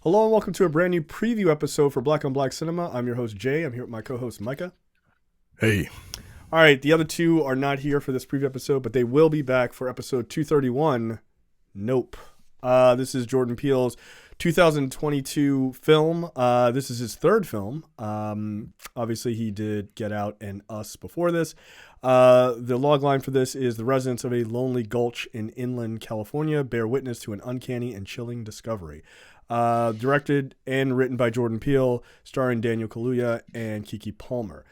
Hello and welcome to a brand new preview episode for Black on Black Cinema. I'm your host Jay. I'm here with my co-host Micah. Hey. All right, the other two are not here for this preview episode, but they will be back for episode 231. Nope. This is Jordan Peele's 2022 film. This is his third film. Obviously, he did Get Out and Us before this. The logline for this is: the residents of a lonely gulch in inland California bear witness to an uncanny and chilling discovery. Directed and written by Jordan Peele, starring Daniel Kaluuya and Keke Palmer.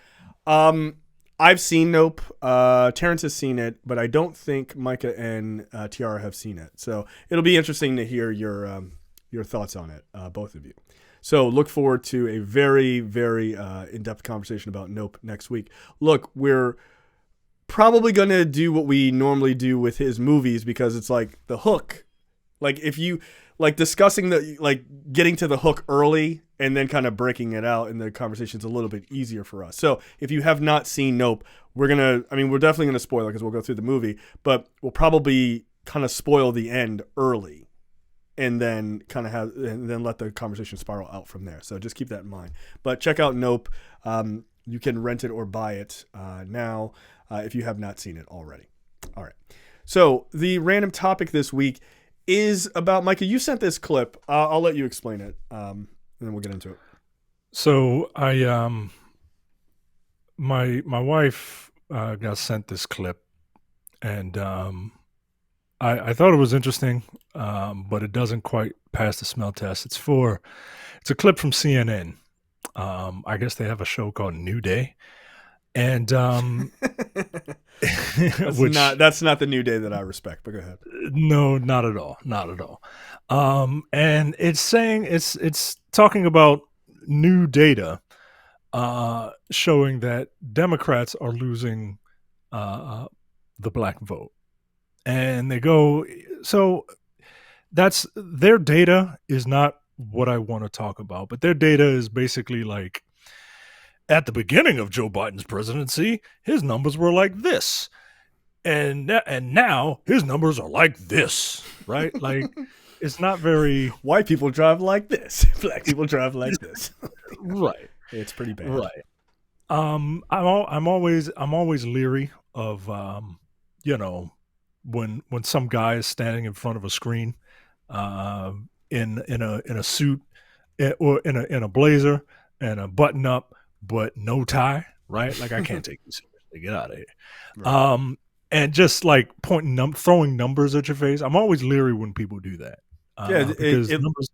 I've seen Nope. Terrence has seen it, but I don't think Micah and Tiara have seen it. So it'll be interesting to hear your thoughts on it, both of you. So look forward to a very, very in-depth conversation about Nope next week. Look, we're probably going to do what we normally do with his movies because it's like the hook. Like if you like discussing getting to the hook early and then kind of breaking it out in the conversation's a little bit easier for us. So if you have not seen Nope, we're definitely going to spoil it because we'll go through the movie, but we'll probably kind of spoil the end early and then let the conversation spiral out from there. So just keep that in mind. But check out Nope. You can rent it or buy it now if you have not seen it already. All right. So the random topic this week is about, Micah, you sent this clip. I'll let you explain it, and then we'll get into it. So my wife got sent this clip, and I thought it was interesting, but it doesn't quite pass the smell test. It's a clip from CNN. I guess they have a show called New Day, and that's not the New Day that I respect. But go ahead. No, not at all, not at all. And it's talking about new data showing that Democrats are losing the black vote, and they go, so that's their data is not what I want to talk about, but their data is basically like, at the beginning of Joe Biden's presidency, his numbers were like this. And now his numbers are like this, right? Like, it's not very... White people drive like this. Black people drive like this. Right. It's pretty bad. Right. I'm always leery of, when some guy is standing in front of a screen in a suit or in a blazer and a button up, but no tie, right? Like, I can't take you seriously. Get out of here. Right. And just like throwing numbers at your face. I'm always leery when people do that. Because numbers,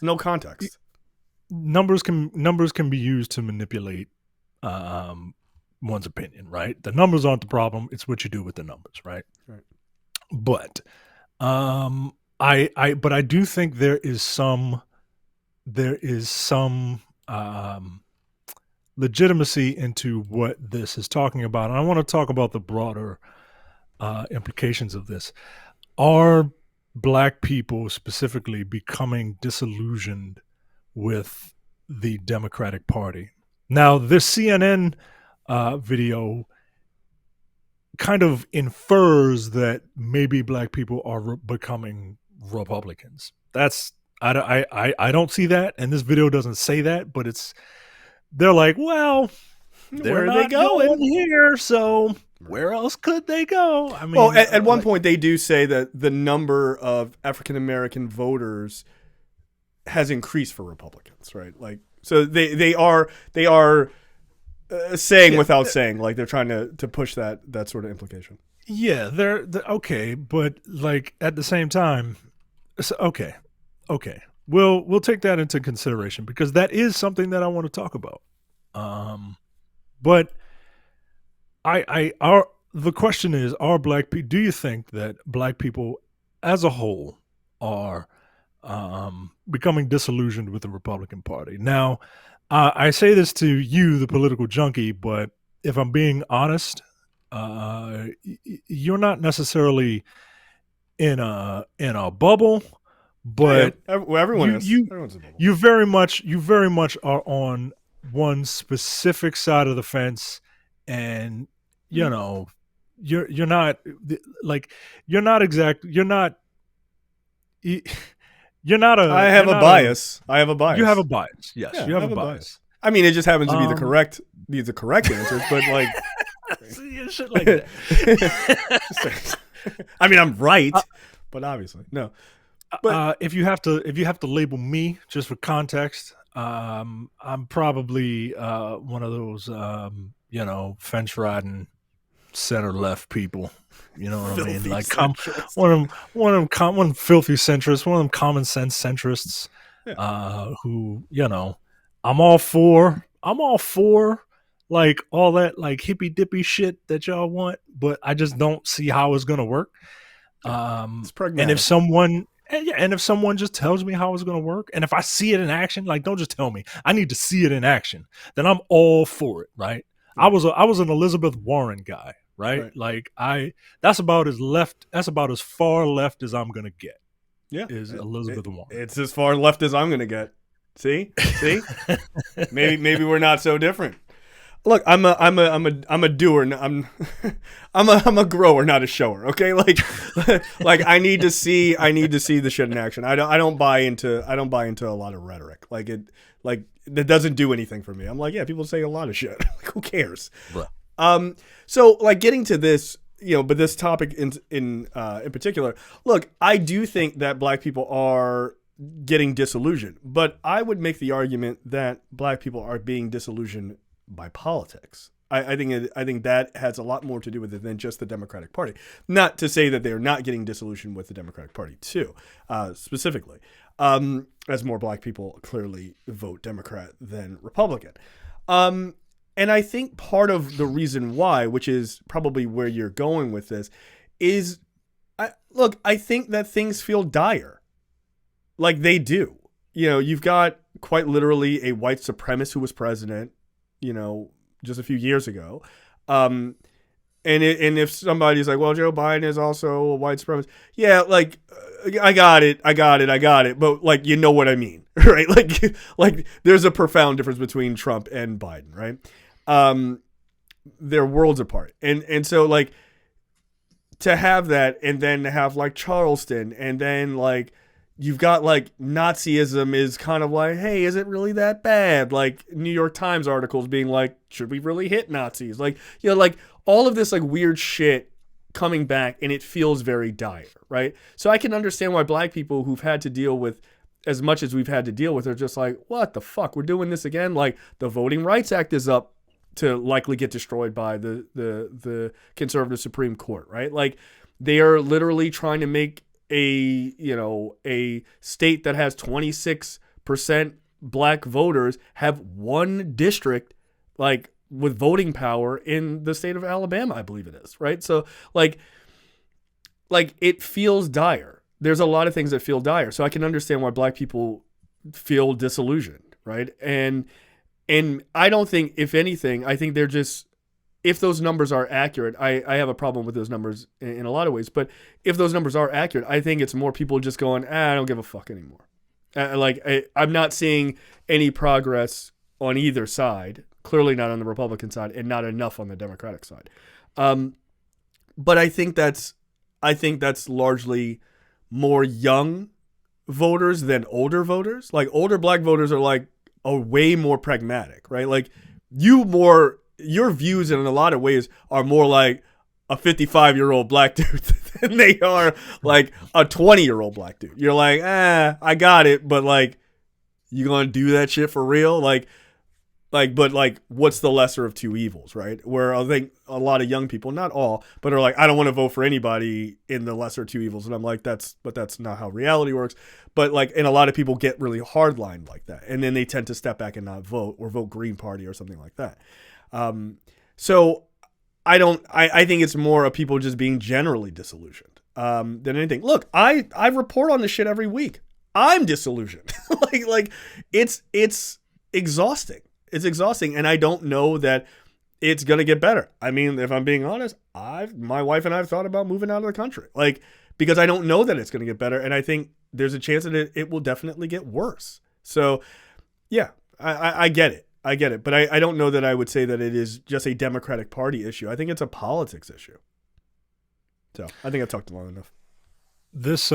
no context. Numbers can be used to manipulate one's opinion, right? The numbers aren't the problem. It's what you do with the numbers, right? Right. But I do think there is some legitimacy into what this is talking about. And I want to talk about the broader implications of this. Are black people specifically becoming disillusioned with the Democratic Party? Now, this CNN video kind of infers that maybe black people are becoming Republicans. I don't see that, and this video doesn't say that, but they're like, well, where are they going here? So where else could they go? I mean, well, at one point they do say that the number of African American voters has increased for Republicans, right? Like, so they are saying without saying, like they're trying to push that sort of implication. Yeah, they're okay, but like at the same time, okay, we'll take that into consideration because that is something that I want to talk about. But the question is, do you think that black people as a whole are becoming disillusioned with the Republican Party? Now, I say this to you, the political junkie, but if I'm being honest, you're not necessarily in a bubble, but everyone is. Everyone's in a bubble. You very much are on one specific side of the fence, and you're not You're not a. I have a bias. I have a bias. You have a bias. Yes, Yeah, you have I a bias. I mean, it just happens to be the correct answers, but like shit like that. I mean, I'm right, but obviously no. But if you have to label me just for context, I'm probably one of those fence riding center left people. You know what I mean? Like one of them filthy centrists, one of them common sense centrists. Yeah. Who I'm all for like all that like hippy dippy shit that y'all want, but I just don't see how it's gonna work. It's pragmatic. And if someone just tells me how it's going to work, and if I see it in action, like don't just tell me, I need to see it in action, then I'm all for it, right? I was an Elizabeth Warren guy, right? Like that's about as far left as I'm going to get. Yeah. Is Elizabeth Warren. It's as far left as I'm going to get. See? maybe we're not so different. Look, I'm a doer. I'm a grower, not a shower. Okay, like I need to see the shit in action. I don't buy into a lot of rhetoric. It doesn't do anything for me. I'm like, yeah, people say a lot of shit. Like, who cares? Bruh. So like getting to this, but this topic in particular. Look, I do think that black people are getting disillusioned, but I would make the argument that black people are being disillusioned by politics. I think that has a lot more to do with it than just the Democratic Party. Not to say that they're not getting disillusioned with the Democratic Party too, specifically, as more black people clearly vote Democrat than Republican. And I think part of the reason why, which is probably where you're going with this, is, I think that things feel dire. Like they do. You've got quite literally a white supremacist who was president, just a few years ago. And if somebody's like, well, Joe Biden is also a white supremacist. Yeah, like, I got it. But like, you know what I mean, right? Like there's a profound difference between Trump and Biden, right? They're worlds apart. And so like to have that and then to have like Charleston and then like, you've got like Nazism is kind of like, hey, is it really that bad? Like New York Times articles being like, should we really hit Nazis? Like, like all of this like weird shit coming back and it feels very dire, right? So I can understand why black people who've had to deal with as much as we've had to deal with are just like, what the fuck? We're doing this again? Like the Voting Rights Act is up to likely get destroyed by the conservative Supreme Court, right? Like they are literally trying to make a state that has 26% black voters have one district like with voting power in the state of Alabama, I believe it is, right? So like it feels dire. There's a lot of things that feel dire. So I can understand why black people feel disillusioned, right? And I don't think, if anything, I think they're just, if those numbers are accurate, I have a problem with those numbers in a lot of ways. But if those numbers are accurate, I think it's more people just going, I don't give a fuck anymore. I'm not seeing any progress on either side. Clearly not on the Republican side, and not enough on the Democratic side. But I think that's largely more young voters than older voters. Like older black voters are way more pragmatic, right? Like your views in a lot of ways are more like a 55-year-old black dude than they are like a 20-year-old black dude. You're like, I got it, but like, you gonna do that shit for real? But what's the lesser of two evils, right? Where I think a lot of young people, not all, but are like, I don't want to vote for anybody in the lesser of two evils. And I'm like, that's not how reality works. But like, and a lot of people get really hardlined like that. And then they tend to step back and not vote or vote Green Party or something like that. So I think it's more of people just being generally disillusioned than anything. Look, I report on this shit every week. I'm disillusioned. like it's exhausting. It's exhausting. And I don't know that it's going to get better. I mean, if I'm being honest, my wife and I have thought about moving out of the country, because I don't know that it's going to get better. And I think there's a chance that it will definitely get worse. So yeah, I get it. I get it. But I don't know that I would say that it is just a Democratic Party issue. I think it's a politics issue. So I think I've talked long enough. This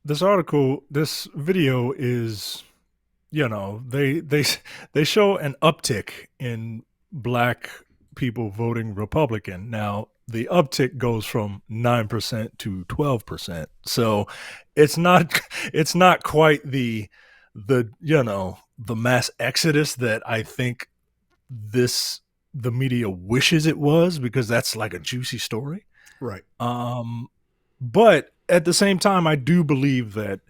this video is, they show an uptick in black people voting Republican. Now, the uptick goes from 9% to 12%. So it's not it's not quite the mass exodus that I think this the media wishes it was, because that's like a juicy story. Right. But at the same time, I do believe that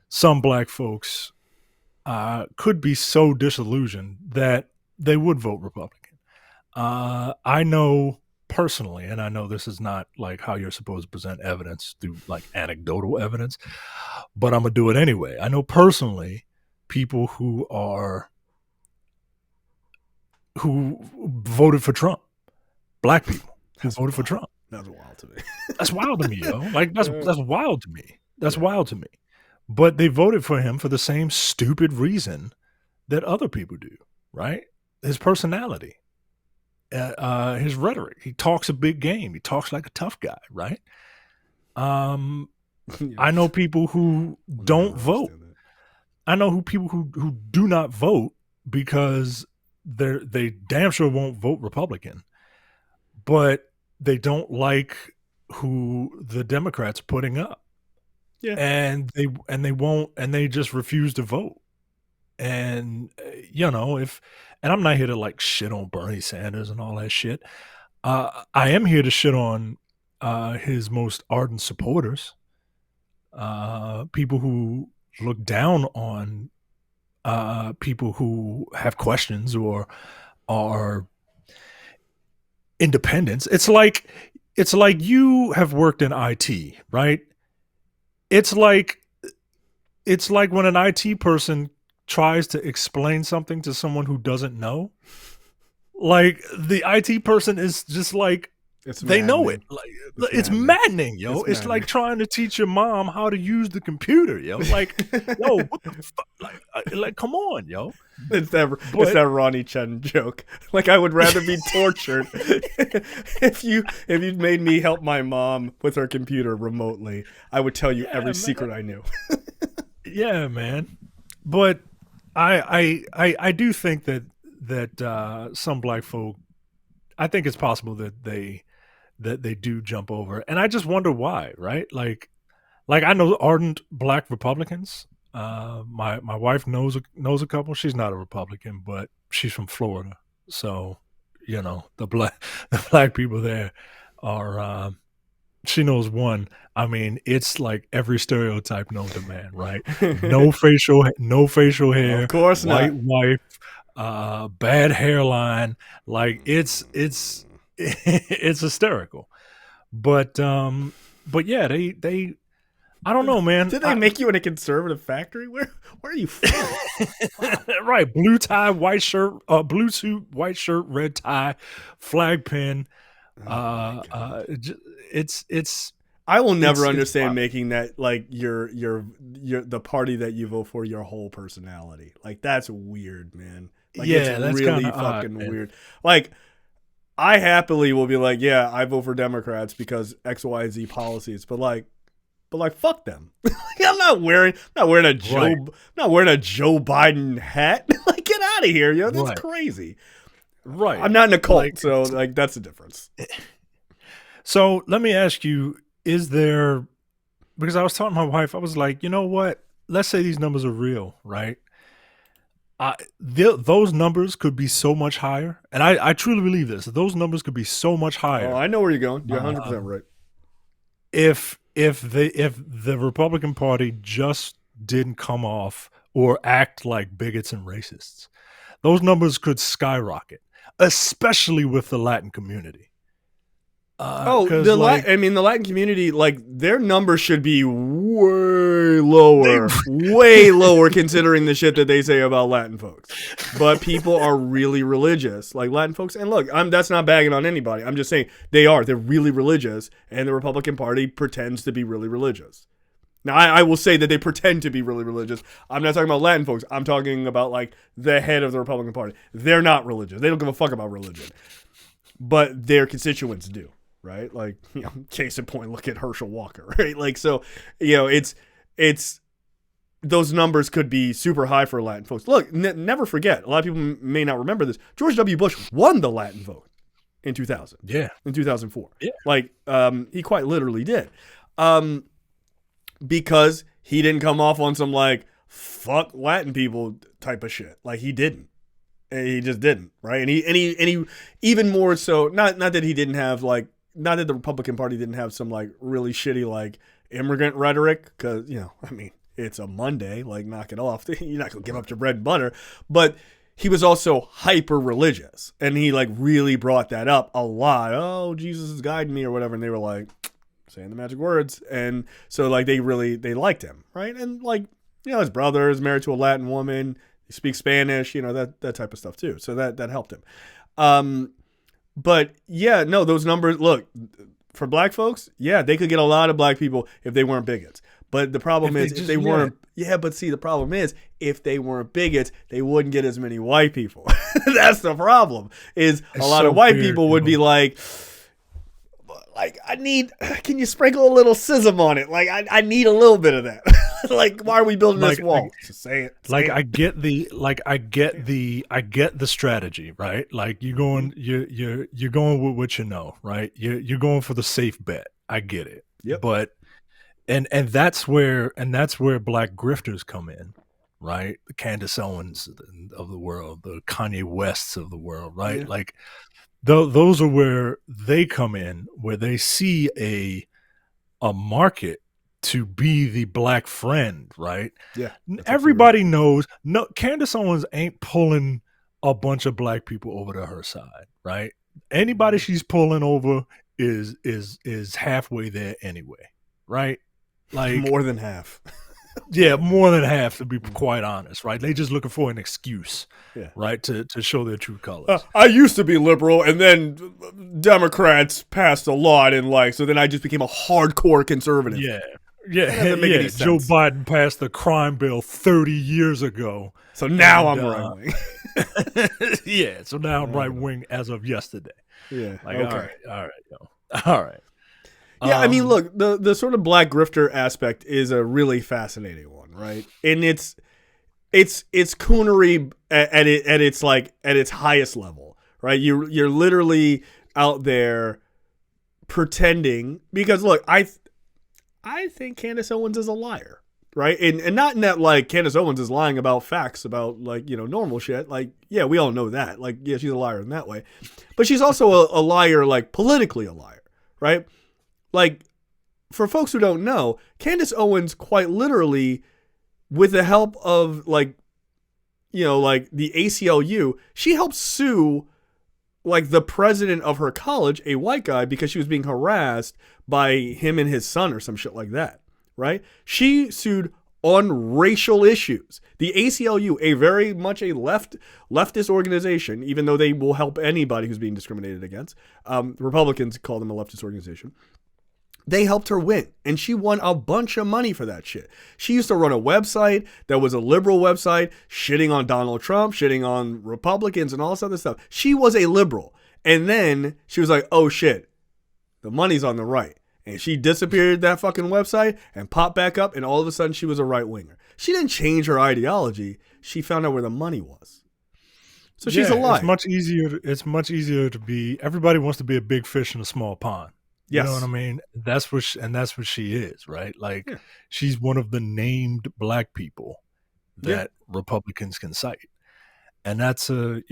some black folks could be so disillusioned that they would vote Republican. I know personally, and I know this is not like how you're supposed to present evidence through like anecdotal evidence, but I'm gonna do it anyway. I know personally people who voted for Trump, black people who voted for Trump. That's wild to me. That's wild to me, yo. Like that's wild to me. That's wild to me. But they voted for him for the same stupid reason that other people do, right? His personality, his rhetoric. He talks a big game. He talks like a tough guy, right? I know people who don't vote. I know people who do not vote because they damn sure won't vote Republican, but they don't like who the Democrats are putting up. Yeah. And they just refuse to vote. And and I'm not here to like shit on Bernie Sanders and all that shit. I am here to shit on his most ardent supporters, people who look down on people who have questions or are independents. It's like you have worked in IT, right? It's like when an IT person tries to explain something to someone who doesn't know. Like the IT person is just like they know it. Like it's maddening, yo. It's like trying to teach your mom how to use the computer, yo. Like, yo, what the fuck? Like, come on, yo. It's that Ronnie Chen joke. Like, I would rather be tortured if you made me help my mom with her computer remotely. I would tell you every secret I knew. Yeah, man. But I do think that some black folk, I think it's possible that they do jump over, and I just wonder why, right? Like I know ardent black Republicans. My wife knows a couple. She's not a Republican, but she's from Florida, so the black people there are. She knows one. I mean, it's like every stereotype known to man, right? No facial hair. Of course not. White wife, bad hairline. Like it's hysterical. But yeah, they I don't know, man. Did they make you in a conservative factory? Where are you from? Right, blue tie, white shirt, blue suit, white shirt, red tie, flag pin. It's. I will never understand making that like your the party that you vote for your whole personality. Like that's weird, man. Like, yeah, it's that's really fucking weird. Like, I happily will be like, yeah, I vote for Democrats because X, Y, Z policies, but fuck them. I'm not wearing a Joe Biden hat. Like, get out of here, yo. That's crazy. Right. I'm not in a cult, so like that's the difference. So let me ask you: is there? Because I was telling my wife, I was like, you know what? Let's say these numbers are real, right? Those numbers could be so much higher, and I truly believe this. Those numbers could be so much higher. Oh, I know where you're going. You're 100% right. If the Republican Party just didn't come off or act like bigots and racists, those numbers could skyrocket, especially with the Latin community. The Latin community, like their numbers should be way lower considering the shit that they say about Latin folks. But people are really religious, like Latin folks. And look, that's not bagging on anybody. I'm just saying they're really religious, and the Republican Party pretends to be really religious. Now, I will say that they pretend to be really religious. I'm not talking about Latin folks. I'm talking about like the head of the Republican Party. They're not religious. They don't give a fuck about religion, but their constituents do. Right, like case in point, look at Herschel Walker. Right, like so, it's it's those numbers could be super high for Latin folks. Look, never forget. A lot of people may not remember this. George W. Bush won the Latin vote in 2000. Yeah. In 2004. Yeah. Like, he quite literally did. Because he didn't come off on some like fuck Latin people type of shit. Like, he didn't. He just didn't, right? And he even more so, not that he didn't have like, not that the Republican Party didn't have some like really shitty like immigrant rhetoric, because, you know, I mean, it's a Monday, like, knock it off. You're not gonna give up your bread and butter. But he was also hyper religious, and he like really brought that up a lot. Oh, Jesus is guiding me or whatever, and they were like saying the magic words, and so like they liked him, right? And like, you know, his brother is married to a Latin woman. He speaks Spanish, you know, that type of stuff too. So that helped him. But yeah, no, those numbers, look, for black folks, yeah, they could get a lot of black people if they weren't bigots. But the problem is, if they weren't, but see, the problem is, if they weren't bigots, they wouldn't get as many white people. That's the problem, is a lot of white people would be like, can you sprinkle a little schism on it? Like, I need a little bit of that. Like, why are we building this wall? Just say it. I get the strategy, right? Like, you're going with what you know, right? You're going for the safe bet. I get it. Yep. But and that's where black grifters come in, right? The Candace Owens of the world, the Kanye Wests of the world, right? Yeah. Like, those are where they come in, where they see a market to be the black friend, right? Yeah. Everybody knows. No, Candace Owens ain't pulling a bunch of black people over to her side, right? Anybody she's pulling over is halfway there anyway, right? Like, more than half. Yeah, more than half, to be quite honest, right? They just looking for an excuse, right, to show their true colors. I used to be liberal, and then Democrats passed a law I didn't like, so then I just became a hardcore conservative. Yeah. Joe Biden passed the crime bill 30 years ago. So now I'm right wing. Yeah, so now I'm right wing as of yesterday. Yeah. Like, okay. All right. Yeah, I mean, look, the sort of black grifter aspect is a really fascinating one, right? And it's coonery at its highest level, right? You're literally out there pretending, because look, I think Candace Owens is a liar, right? And not in that like Candace Owens is lying about facts about, like, you know, normal shit. Like, yeah, we all know that. Like, yeah, she's a liar in that way, but she's also a liar, like politically a liar, right? Like, for folks who don't know, Candace Owens quite literally, with the help of, like, you know, like the ACLU, she helped sue like the president of her college, a white guy, because she was being harassed by him and his son or some shit like that, right? She sued on racial issues. The ACLU, a very much a leftist organization, even though they will help anybody who's being discriminated against. Republicans call them a leftist organization. They helped her win, and she won a bunch of money for that shit. She used to run a website that was a liberal website, shitting on Donald Trump, shitting on Republicans and all this other stuff. She was a liberal. And then she was like, oh shit, the money's on the right. And she disappeared that fucking website and popped back up, and all of a sudden she was a right-winger. She didn't change her ideology. She found out where the money was. So she's a liar. It's much easier to be, everybody wants to be a big fish in a small pond. You know what I mean? That's what she is, right? Like, she's one of the named black people that Republicans can cite, and that's that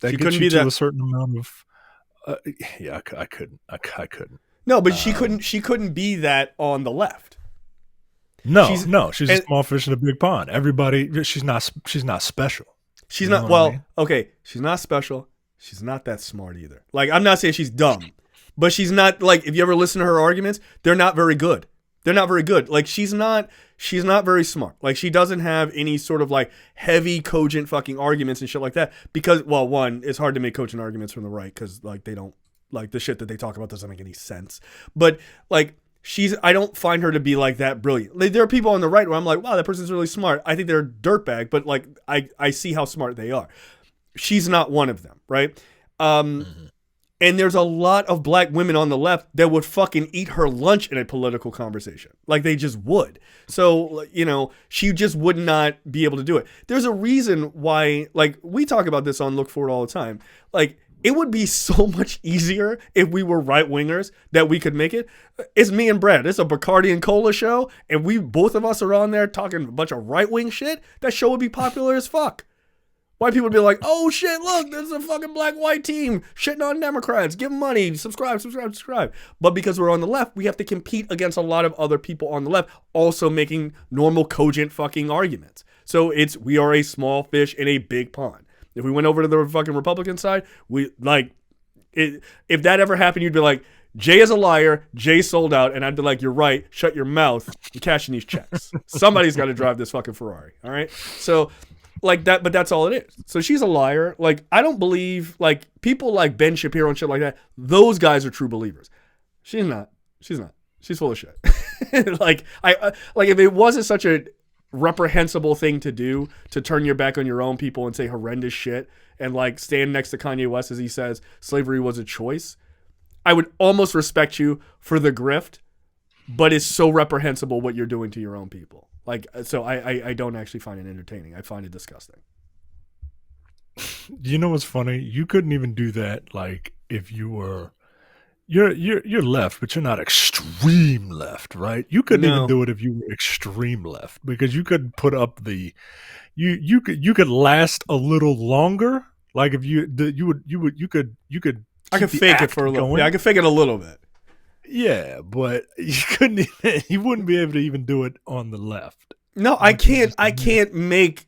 she gets you to a certain amount of. I couldn't. No, but she couldn't be that on the left. No, she's a small fish in a big pond. Everybody, she's not special. She's not. Well, okay, she's not special. She's not that smart either. Like, I'm not saying she's dumb. But she's not, like, if you ever listen to her arguments, they're not very good. Like, she's not very smart. Like, she doesn't have any sort of, like, heavy, cogent fucking arguments and shit like that. Because, well, one, it's hard to make cogent arguments from the right because, like, they don't, like, the shit that they talk about doesn't make any sense. But, like, I don't find her to be, like, that brilliant. Like, there are people on the right where I'm like, wow, that person's really smart. I think they're a dirtbag, but, like, I see how smart they are. She's not one of them, right? And there's a lot of black women on the left that would fucking eat her lunch in a political conversation. Like they just would. So, you know, she just would not be able to do it. There's a reason why, like, we talk about this on Look Forward all the time. Like, it would be so much easier if we were right wingers that we could make it. It's me and Brad. It's a Bacardi and Cola show. And both of us are on there talking a bunch of right wing shit. That show would be popular as fuck. White people would be like, oh shit, look, there's a fucking black-white team shitting on Democrats. Give them money. Subscribe. But because we're on the left, we have to compete against a lot of other people on the left also making normal, cogent fucking arguments. So we are a small fish in a big pond. If we went over to the fucking Republican side, if that ever happened, you'd be like, Jay is a liar. Jay sold out. And I'd be like, you're right. Shut your mouth. You're cashing these checks. Somebody's got to drive this fucking Ferrari. All right. So, like that, but that's all it is. So she's a liar. Like, I don't believe, like, people like Ben Shapiro and shit like that, those guys are true believers. She's not. She's full of shit. like if it wasn't such a reprehensible thing to do, to turn your back on your own people and say horrendous shit and like stand next to Kanye West as he says slavery was a choice, I would almost respect you for the grift, but it's so reprehensible what you're doing to your own people. Like, so I don't actually find it entertaining. I find it disgusting. You know what's funny? You couldn't even do that. Like, if you were, you're left, but you're not extreme left, right? You couldn't even do it if you were extreme left, because you could put up you could last a little longer. Like if you could. I could fake it for a little. Yeah, I could fake it a little bit. Yeah, but you couldn't even, you wouldn't be able to even do it on the left. No, I can't make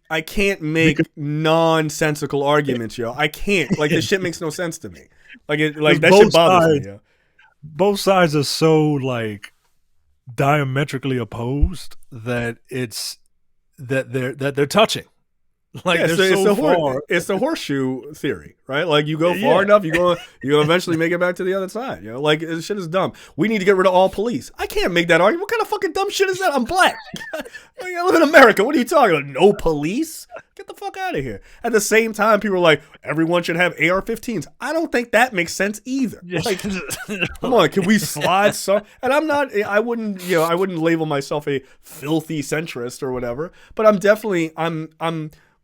nonsensical arguments, yo. I can't. Like, this shit makes no sense to me. Like that shit bothers me, yo. Both sides are so like diametrically opposed that they're touching. Like, yeah, it's the horseshoe theory, right? Like, you go far enough, you eventually make it back to the other side. You know, like, this shit is dumb. We need to get rid of all police. I can't make that argument. What kind of fucking dumb shit is that? I'm black. I live in America. What are you talking about? No police? Get the fuck out of here. At the same time, people are like, everyone should have AR-15s. I don't think that makes sense either. Like, come on, can we slide some? And I wouldn't label myself a filthy centrist or whatever, but I'm definitely, I'm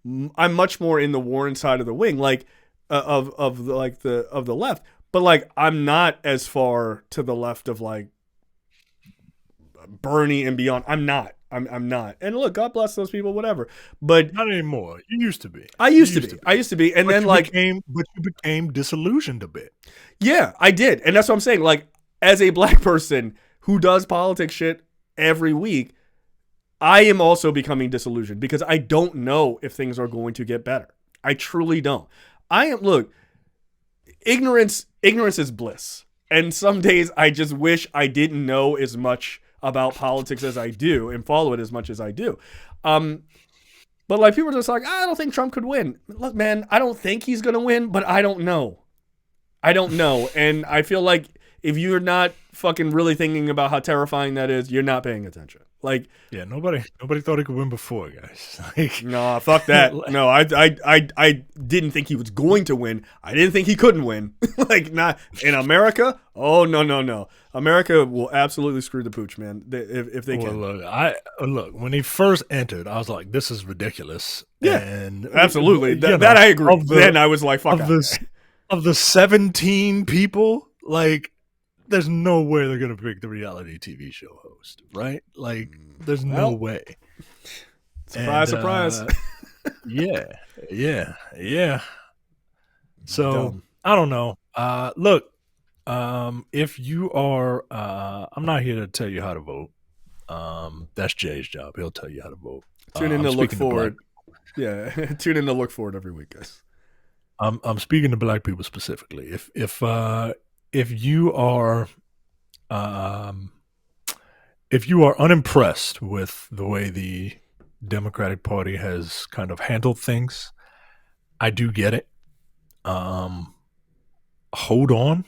much more in the Warren side of the wing, like of the left. But like, I'm not as far to the left of like Bernie and beyond. I'm not. And look, God bless those people, whatever. But not anymore. You used to be. I used to be. And then like, but you became disillusioned a bit. Yeah, I did. And that's what I'm saying. Like, as a black person who does politics shit every week, I am also becoming disillusioned because I don't know if things are going to get better. I truly don't. Ignorance is bliss. And some days I just wish I didn't know as much about politics as I do and follow it as much as I do. But like, people are just like, I don't think Trump could win. Look, man, I don't think he's going to win, but I don't know. And I feel like if you're not fucking really thinking about how terrifying that is, you're not paying attention. Like, yeah, nobody thought he could win before, guys. Like, no, fuck that. No, I didn't think he was going to win. I didn't think he couldn't win. Like, not in America. Oh no. America will absolutely screw the pooch, man. If they can. Look. When he first entered, I was like, this is ridiculous. Yeah, and absolutely. That I agree. Then I was like, fuck of the 17 people, like, there's no way they're going to pick the reality TV show host, right? Like, there's no way. Surprise. Yeah. So, I don't know. Look, if you are, I'm not here to tell you how to vote. That's Jay's job. He'll tell you how to vote. Tune in to Look Forward. Yeah, tune in to Look Forward every week, guys. I'm speaking to black people specifically. If you are unimpressed with the way the Democratic Party has kind of handled things, I do get it. Hold on.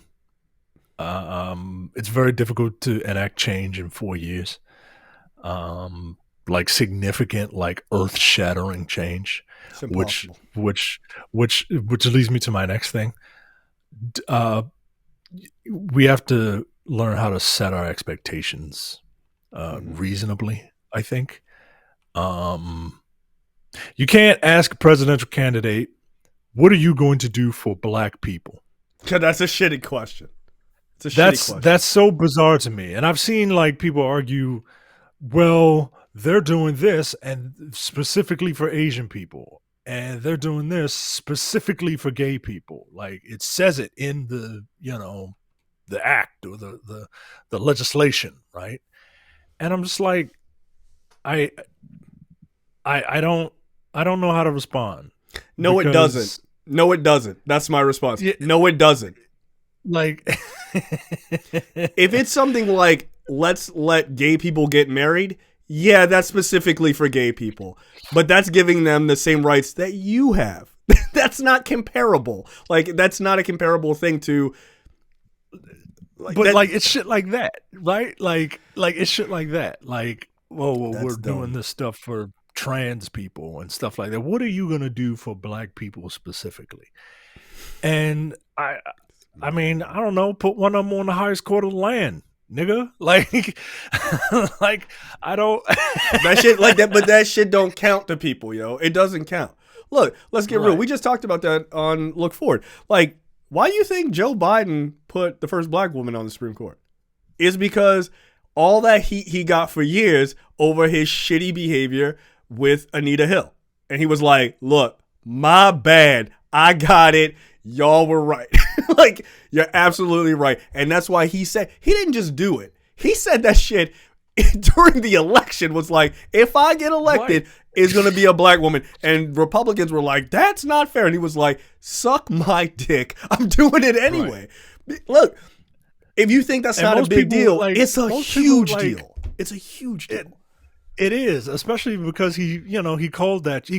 It's very difficult to enact change in 4 years. Like significant, like earth-shattering change, which leads me to my next thing. we have to learn how to set our expectations Mhm. reasonably, I think. Um, you can't ask a presidential candidate, what are you going to do for black people? That's a shitty question. It's a shitty question. That's so bizarre to me. And I've seen like people argue, well, they're doing this and specifically for Asian people, and they're doing this specifically for gay people. Like it says it in the, the act or the legislation, right? And I'm just like, I I don't know how to respond. No, it doesn't. Because No, it doesn't. That's my response. yeah, No, it doesn't. like If it's something like, let's let gay people get married, yeah, that's specifically for gay people. But that's giving them the same rights that you have. That's not comparable. Like, that's not a comparable thing to. But it's shit like that, right? Like it's shit like that. Like, well, we're doing this stuff for trans people and stuff like that. What are you gonna do for black people specifically? And I mean, I don't know. Put one of them on the highest court of the land, nigga. Like, like I don't that shit like that, but that shit don't count to people, yo. It doesn't count. Look, let's get real. We just talked about that on Look Forward. Like, why do you think Joe Biden put the first black woman on the Supreme Court? Is because all that heat he got for years over his shitty behavior with Anita Hill. And he was like, look, my bad. I got it. Y'all were right. Like, you're absolutely right. And that's why he said, he didn't just do it. He said that shit during the election, was like, if I get elected, it's going to be a black woman. And Republicans were like, that's not fair. And he was like, suck my dick. I'm doing it anyway. Right. Look, if you think that's not a big deal, it's a huge deal. It's a huge deal. It is, especially because he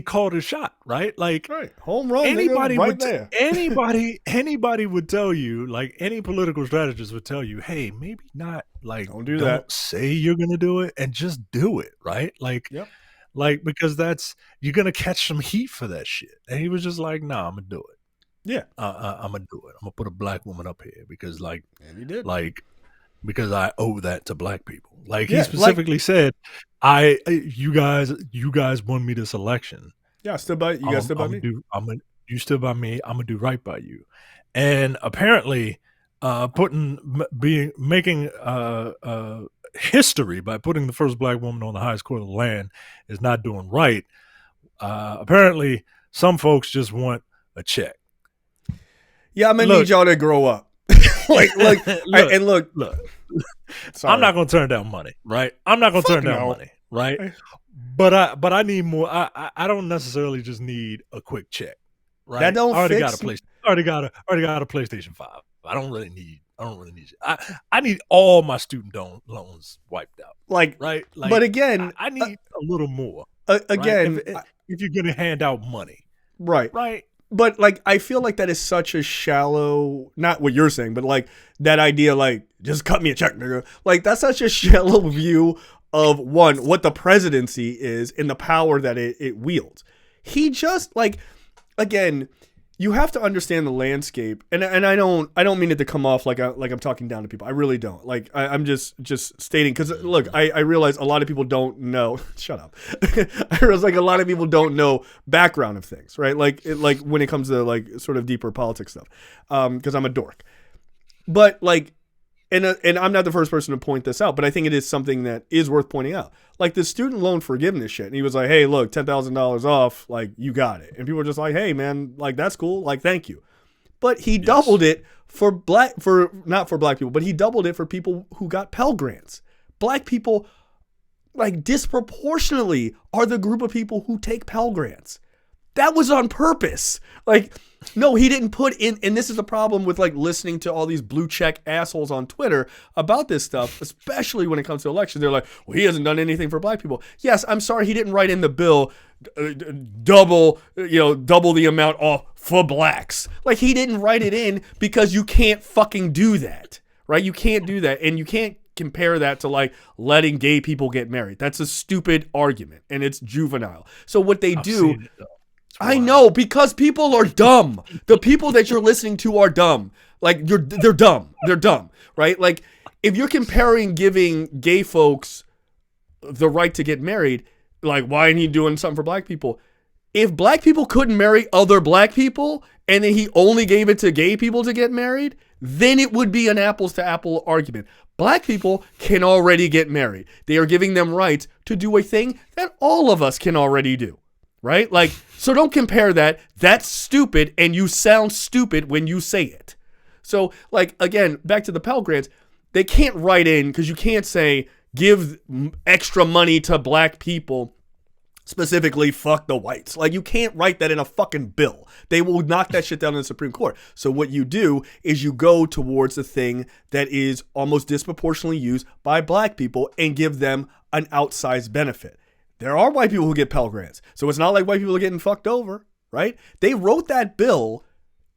called his shot, right? Like, right. Home run. Anybody right would there. anybody would tell you, like any political strategist would tell you, hey, maybe not, like, don't do that. Say you're gonna do it and just do it, right? Like, yep. Like, because you're gonna catch some heat for that shit. And he was just like, nah, I'm gonna do it. Yeah, I'm gonna do it. I'm gonna put a black woman up here because, like, and he did. Like, because I owe that to black people. Like, he specifically said, you guys won me this election. Yeah, I stood by you. Guys stood by me. You stood by me. I'm gonna do right by you. And apparently, making history by putting the first black woman on the highest court of the land is not doing right. Apparently, some folks just want a check. Yeah, I'm gonna need y'all to grow up. look, I'm not gonna turn down money, right? I'm not gonna turn down money, right? But I need more. I don't necessarily just need a quick check, right? That don't already fix. Already got a PlayStation 5. I don't really need it. I need all my student loans wiped out. Like, right? Like, but again, I need a little more. Again, right? If you're gonna hand out money, right? But like, I feel like that is such a shallow, not what you're saying, but like that idea, like, just cut me a check, nigga. Like, that's such a shallow view of what the presidency is and the power that it wields. He just, like, again, you have to understand the landscape, and I don't mean it to come off like I'm talking down to people. I really don't. Like, I'm just stating, because look, I realize a lot of people don't know. Shut up. I realize like a lot of people don't know background of things, right? Like when it comes to like sort of deeper politics stuff, because I'm a dork. But like, and I'm not the first person to point this out, but I think it is something that is worth pointing out. Like the student loan forgiveness shit. And he was like, hey, look, $10,000 off. Like, you got it. And people were just like, hey, man, like, that's cool. Like, thank you. But he doubled it not for black people, but he doubled it for people who got Pell Grants. Black people, like, disproportionately are the group of people who take Pell Grants. That was on purpose. Like, no, he didn't put in, and this is the problem with like listening to all these blue check assholes on Twitter about this stuff, especially when it comes to elections. They're like, well, he hasn't done anything for black people. Yes, I'm sorry, he didn't write in the bill double the amount off for blacks. Like, he didn't write it in because you can't fucking do that, right? You can't do that, and you can't compare that to like letting gay people get married. That's a stupid argument, and it's juvenile. So what they do. I know, because people are dumb. The people that you're listening to are dumb. Like, they're dumb. They're dumb, right? Like, if you're comparing giving gay folks the right to get married, like, why ain't he doing something for black people? If black people couldn't marry other black people, and then he only gave it to gay people to get married, then it would be an apples to apple argument. Black people can already get married. They are giving them rights to do a thing that all of us can already do, right? Like, so don't compare that. That's stupid, and you sound stupid when you say it. So, like, again, back to the Pell Grants, they can't write in, because you can't say, give extra money to black people, specifically fuck the whites. Like, you can't write that in a fucking bill. They will knock that shit down in the Supreme Court. So what you do is you go towards the thing that is almost disproportionately used by black people and give them an outsized benefit. There are white people who get Pell Grants. So it's not like white people are getting fucked over, right? They wrote that bill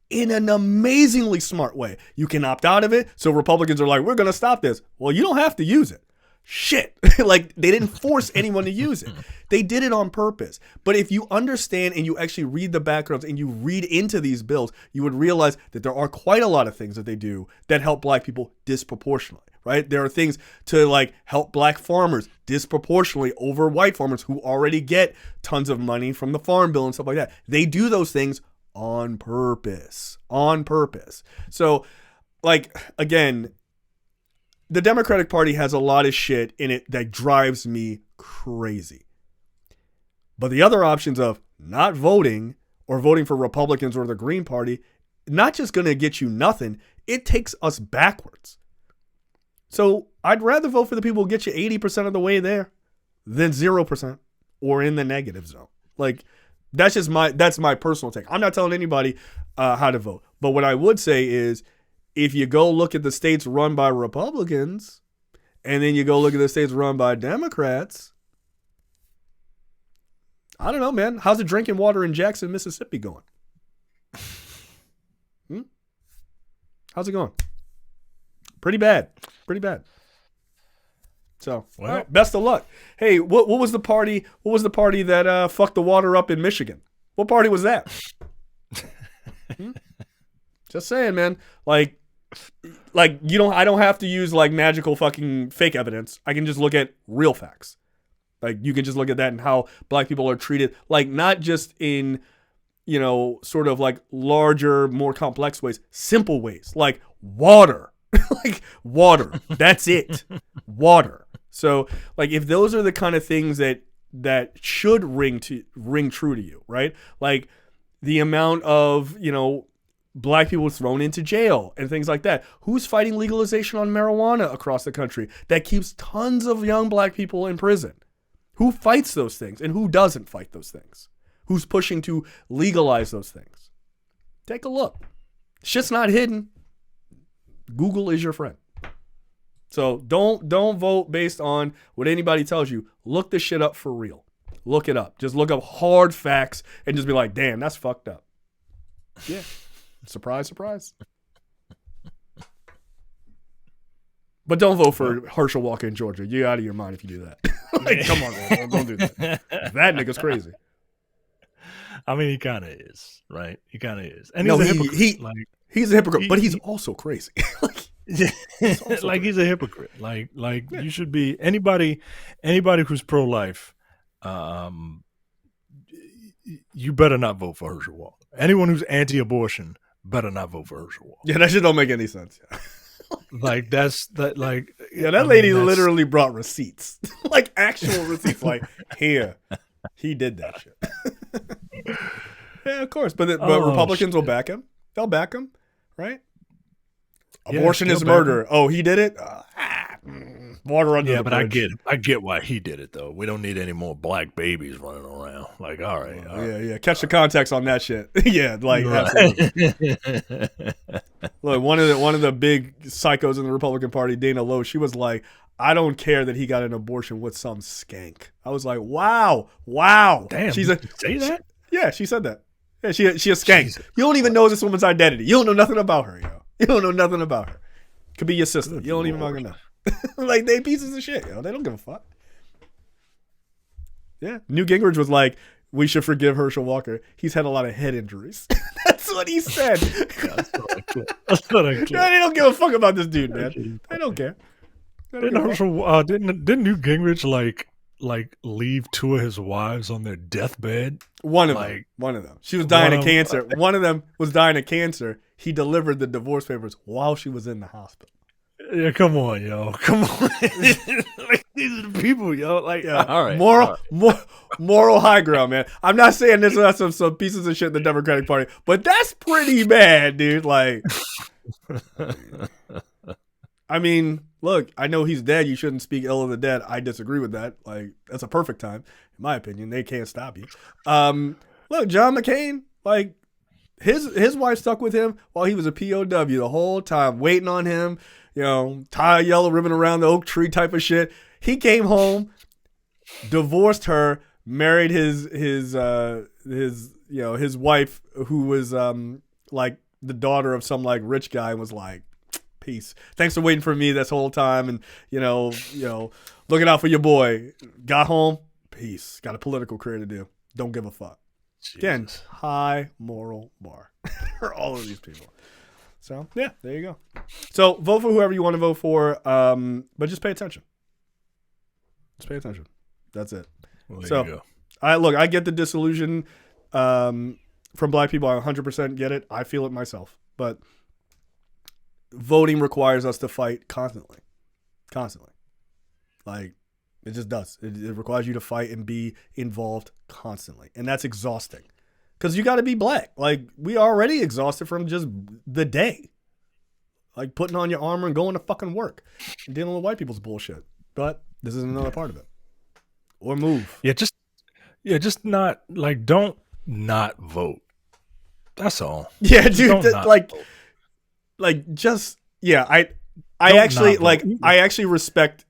in an amazingly smart way. You can opt out of it. So Republicans are like, we're going to stop this. Well, you don't have to use it. Shit. Like, they didn't force anyone to use it. They did it on purpose. But if you understand and you actually read the backgrounds and you read into these bills, you would realize that there are quite a lot of things that they do that help black people disproportionately, right? There are things to, like, help black farmers disproportionately over white farmers who already get tons of money from the farm bill and stuff like that. They do those things on purpose. On purpose. So, like, again, the Democratic Party has a lot of shit in it that drives me crazy. But the other options of not voting or voting for Republicans or the Green Party, not just going to get you nothing, it takes us backwards. So I'd rather vote for the people who get you 80% of the way there than 0% or in the negative zone. Like, that's my personal take. I'm not telling anybody how to vote. But what I would say is, if you go look at the states run by Republicans and then you go look at the states run by Democrats, I don't know, man. How's the drinking water in Jackson, Mississippi going? How's it going? Pretty bad. Pretty bad. So, well, all right, best of luck. Hey, what was the party? What was the party that fucked the water up in Michigan? What party was that? Just saying, man. Like you don't. I don't have to use like magical fucking fake evidence. I can just look at real facts. Like, you can just look at that and how black people are treated. Like, not just in, you know, sort of like larger, more complex ways, simple ways, like water, like water. That's it, water. So, like, if those are the kind of things that should ring true to you, right? Like, the amount of, you know, black people thrown into jail and things like that. Who's fighting legalization on marijuana across the country that keeps tons of young black people in prison? Who fights those things and who doesn't fight those things? Who's pushing to legalize those things? Take a look. Shit's not hidden. Google is your friend. So don't vote based on what anybody tells you. Look this shit up for real. Look it up. Just look up hard facts and just be like, damn, that's fucked up. Yeah. Surprise, surprise. But don't vote for Herschel Walker in Georgia. You're out of your mind if you do that. Like, come on, man. Don't do that. That nigga's crazy. I mean, he kind of is, right? He kind of is. And he's a hypocrite. He's a hypocrite, but he's also crazy. He's a hypocrite. Like yeah. You should be anybody who's pro-life. You better not vote for Herschel Walker. Anyone who's anti-abortion better not vote for Herschel Walker. Yeah, that shit don't make any sense. Yeah. Like, that's that. Like, yeah, that lady literally brought receipts, like actual receipts. Like, here, he did that shit. Yeah, of course. But Republicans will back him. They'll back him, right? Abortion is murder. Oh, he did it. Water under the bridge. But I get why he did it though. We don't need any more black babies running around. Like, all right. Yeah. Catch the context on that shit. Yeah, like absolutely. Look, one of the big psychos in the Republican Party, Dana Lowe, she was like, I don't care that he got an abortion with some skank. I was like, wow. Damn. Say that? Yeah, she said that. Yeah, she a skank. Jesus. You don't even know this woman's identity. You don't know nothing about her, yo. You don't know nothing about her. Could be your sister. Good you don't even fucking know. Like, they pieces of shit, yo. They don't give a fuck. Yeah. Newt Gingrich was like, we should forgive Herschel Walker. He's had a lot of head injuries. That's what he said. That's not a clip. That's not a clip. No, they don't give a fuck about this dude, man. They don't care. Didn't Herschel? Didn't Newt Gingrich like leave two of his wives on their deathbed? One of them. She was dying of cancer. One of them was dying of cancer. He delivered the divorce papers while she was in the hospital. Yeah, come on, yo. Come on. Like, these are the people, yo. Like, yeah. All right. Moral high ground, man. I'm not saying this is some pieces of shit in the Democratic Party, but that's pretty bad, dude. Like, I mean, look, I know he's dead. You shouldn't speak ill of the dead. I disagree with that. Like, that's a perfect time, in my opinion. They can't stop you. Look, John McCain, like, his wife stuck with him while he was a POW the whole time, waiting on him. You know, tie a yellow ribbon around the oak tree type of shit. He came home, divorced her, married his wife, who was like the daughter of some like rich guy, and was like, peace. Thanks for waiting for me this whole time, and you know, looking out for your boy. Got home, peace. Got a political career to do. Don't give a fuck. Jesus. Again, high moral bar for all of these people. So, yeah, there you go. So, vote for whoever you want to vote for, but just pay attention. Just pay attention. That's it. Well, there you go. I get the disillusion from black people. I 100% get it. I feel it myself. But voting requires us to fight constantly. Constantly. Like, it just does. It requires you to fight and be involved constantly. And that's exhausting. Because you got to be black. Like, we already exhausted from just the day. Like, putting on your armor and going to fucking work. And dealing with white people's bullshit. But this is another part of it. Or move. Yeah, just not, like, don't not vote. That's all. Yeah, dude, I actually respect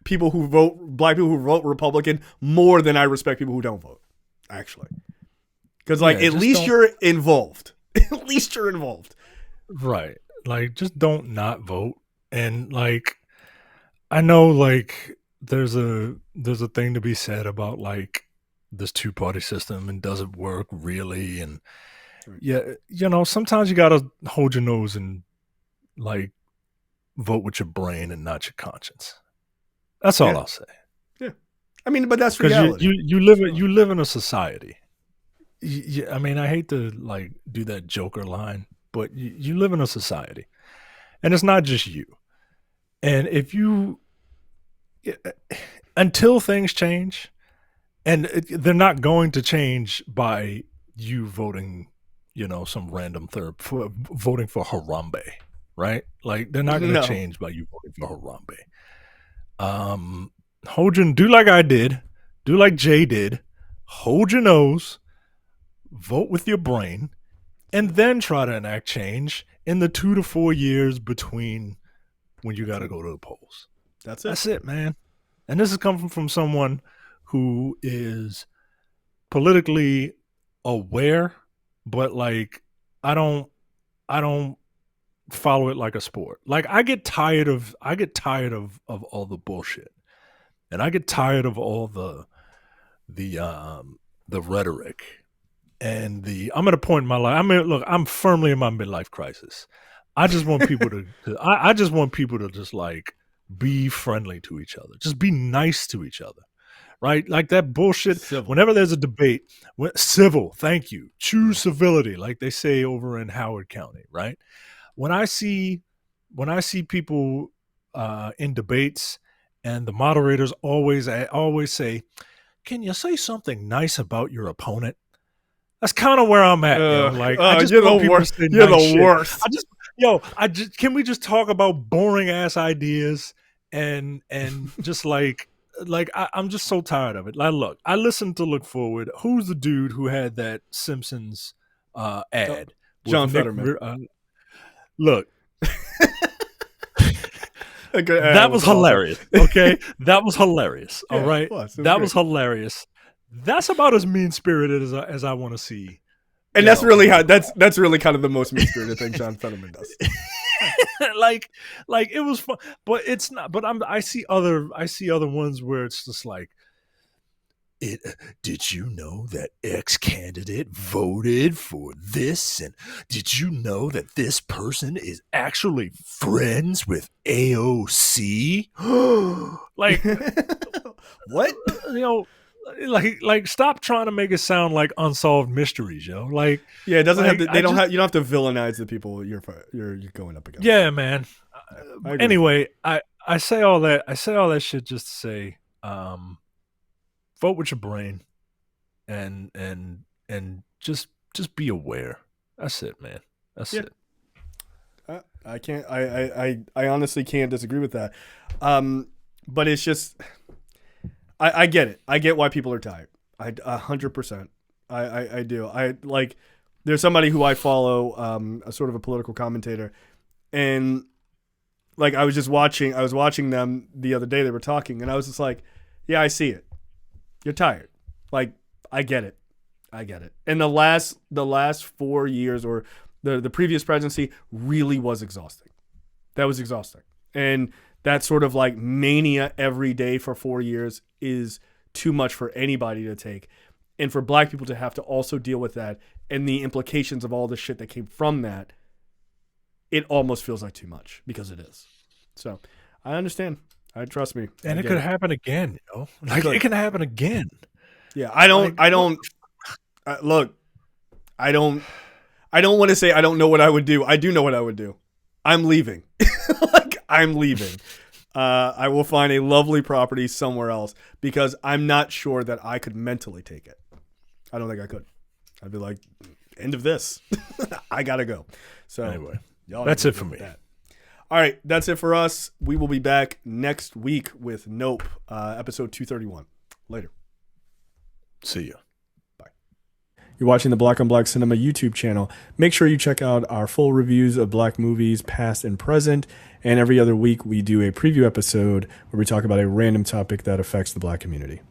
people who vote, black people who vote Republican more than I respect people who don't vote, actually. Because, like, at least you're involved. At least you're involved. Right. Like, just don't not vote. And, like, I know, like, there's a thing to be said about, like, this two-party system and does it work really? And, yeah, you know, sometimes you got to hold your nose and, like, vote with your brain and not your conscience. That's all I'll say. Yeah. I mean, but that's reality. You live in a society. I mean, I hate to like do that Joker line, but you live in a society, and it's not just you. And if you, until things change, and they're not going to change by you voting, you know, some random voting for Harambe, right? Like they're not going to change by you voting for Harambe. Do like I did, do like Jay did, hold your nose. Vote with your brain, and then try to enact change in the 2 to 4 years between when you got to go to the polls. That's it. That's it, man. And this is coming from someone who is politically aware, but like I don't follow it like a sport. Like I get tired of all the bullshit, and I get tired of all the rhetoric. And I'm at a point in my life. I mean, look, I'm firmly in my midlife crisis. I just want people to. I just want people to just like be friendly to each other. Just be nice to each other, right? Like that bullshit. Civil. Whenever there's a debate, civil. Thank you. Choose civility, like they say over in Howard County, right? When I see people in debates, and the moderators always say, "Can you say something nice about your opponent?" That's kind of where I'm at. Like, I just you're the worst. You're the worst. Can we just talk about boring ass ideas and just like I'm just so tired of it. Like, look, I listened to Look Forward. Who's the dude who had that Simpsons ad? John Fetterman. Look. That was hilarious. Okay, that was hilarious. All right, that was hilarious. That's about as mean spirited as I want to see. And that's really that's really kind of the most mean spirited thing John Fetterman does. like it was fun, but it's not. But I see other ones where it's just like Did you know that X candidate voted for this? And did you know that this person is actually friends with AOC? Like, What? you know, like stop trying to make it sound like unsolved mysteries, yo. Like, Yeah, it doesn't like, have to. You don't have to villainize the people you're going up against. yeah, man. I agree. Anyway, I say all that shit just to say, vote with your brain, and just be aware. That's it, man. That's it. I can't. I honestly can't disagree with that. But it's just, I get it. I get why people are tired. 100%. I do. I like. There's somebody who I follow, a sort of a political commentator, and like I was watching them the other day. They were talking, and I was just like, yeah, I see it. You're tired. Like, I get it. And the last 4 years, or the previous presidency, really was exhausting. That was exhausting. And that sort of like mania every day for 4 years is too much for anybody to take. And for black people to have to also deal with that and the implications of all the shit that came from that, it almost feels like too much, because it is. So I understand. Trust me. And it could happen again, you know? Like, it can happen again. Yeah, I don't look, I don't want to say I don't know what I would do. I do know what I would do. I'm leaving. Like, I'm leaving. I will find a lovely property somewhere else, because I'm not sure that I could mentally take it. I don't think I could. I'd be like, end of this. I gotta go. So anyway, that's it for me. All right, that's it for us. We will be back next week with Nope, episode 231. Later. See ya. Bye. You're watching the Black on Black Cinema YouTube channel. Make sure you check out our full reviews of black movies, past and present. And every other week, we do a preview episode where we talk about a random topic that affects the black community.